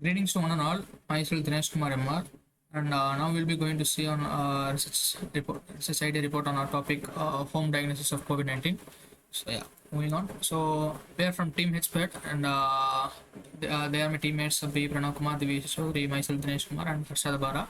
Greetings to one and all. Myself Dinesh Kumar MR, and now we'll be going to see on research idea report on our topic home diagnosis of COVID-19. So yeah, moving on. So we are from Team HPED, and they are my teammates B. Pranav Kumar, Divesh, myself Dinesh Kumar, and Harshad Bara.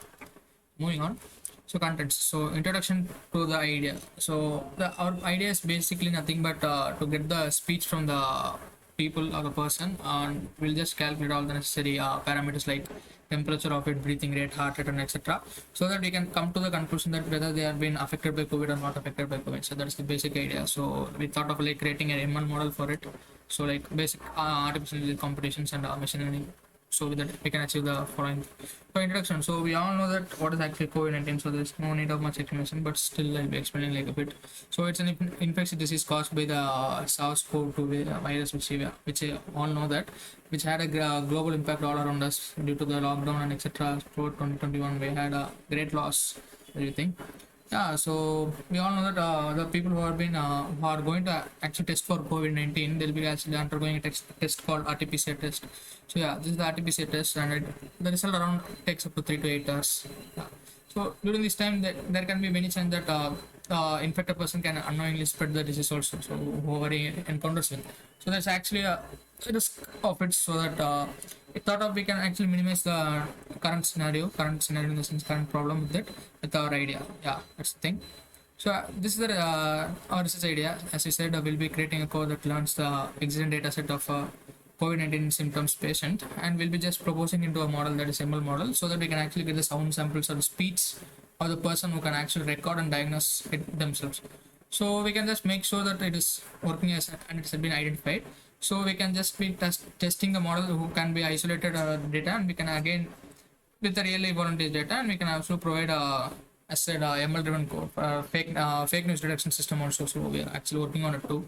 Moving on. So contents. So introduction to the idea. So our idea is basically nothing but to get the speech from the people or the person, and we'll just calculate all the necessary parameters like temperature of it, breathing rate, heart rate, and etc. So that we can come to the conclusion that whether they have been affected by COVID or not affected by COVID. So that's the basic idea. So we thought of like creating an ML model for it. So like basic artificial intelligence computations and machine learning. So with that we can achieve the following. So introduction. So we all know that what is actually COVID-19. So there's no need of much explanation, but still I'll be explaining like a bit. So it's an infectious disease caused by the SARS-CoV-2 virus, which we all know that, which had a global impact all around us due to the lockdown and etc. For 2021, we had a great loss. Everything. Yeah, so we all know that the people who are going to actually test for COVID-19, they'll be actually undergoing a test called RT-PCR test. So yeah, this is the RT-PCR test, and the result around takes up to 3 to 8 hours. Yeah. So during this time, there can be many chances that infected person can unknowingly spread the disease also. So whoever he encounters with. So there's actually a risk of it, so that it thought of we can actually minimize the current scenario in the sense current problem with it with our idea. Yeah, that's the thing. So this is our research idea. As we said, we'll be creating a code that learns the existing data set of COVID-19 symptoms patient, and we'll be just proposing into a model that is ML model, so that we can actually get the sound samples or the speech of the person who can actually record and diagnose it themselves. So we can just make sure that it is working and it has been identified. So we can just be testing the model who can be isolated data, and we can again with the really volunteer data, and we can also provide as said ML driven code fake news detection system also. So we are actually working on it too.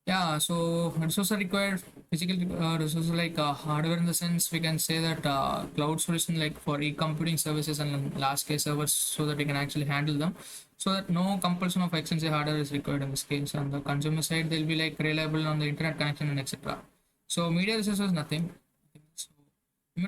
Yeah, so resources are required, physical resources like hardware, in the sense we can say that cloud solution like for e-computing services and large scale servers, so that we can actually handle them, so that no compulsion of extensive hardware is required in this case. On the consumer side, they'll be like reliable on the internet connection and etc. So media resources nothing. So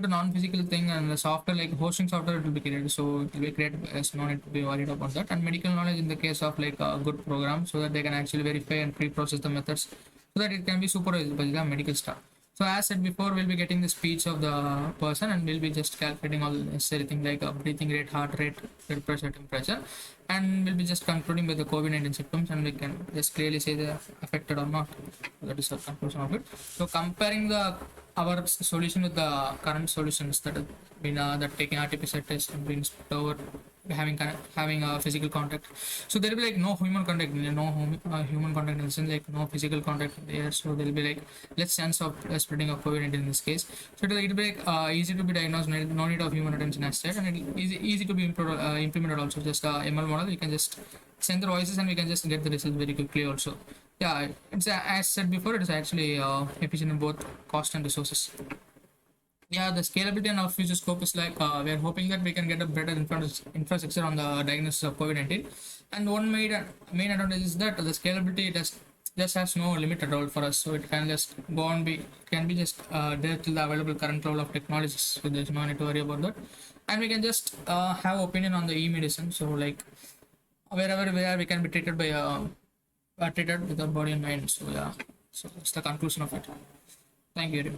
a non-physical thing, and the software like hosting software it will be created, so it will be created as no need to be worried about that. And medical knowledge in the case of like a good program, so that they can actually verify and pre-process the methods, so that it can be supervised by the medical staff. So as said before, we'll be getting the speech of the person, and we'll be just calculating all the necessary things like breathing rate, heart rate, blood pressure, temperature, and we'll be just concluding with the COVID-19 symptoms, and we can just clearly say they are affected or not. That is the conclusion of it. So comparing our solution with the current solutions that have been that taking RT-PCR test and being split over having a physical contact. So there will be like no human contact, human contact in the sense like no physical contact there. So there will be like less chance of spreading of COVID-19 in this case. So it will be like easy to be diagnosed, no need of human attention as said, and it is easy to be implemented also. Just ML model, you can just send the voices and we can just get the results very quickly also. Yeah, it's as said before, it is actually efficient in both cost and resources. Yeah, the scalability and our future scope is like we are hoping that we can get a better infrastructure on the diagnosis of COVID-19. And one main advantage is that the scalability just has no limit at all for us. So it can just go on can be just there till the available current level of technologies. So there's no need to worry about that. And we can just have opinion on the e-medicine. So like wherever we can be treated by treated with our body and mind. So yeah, so that's the conclusion of it. Thank you.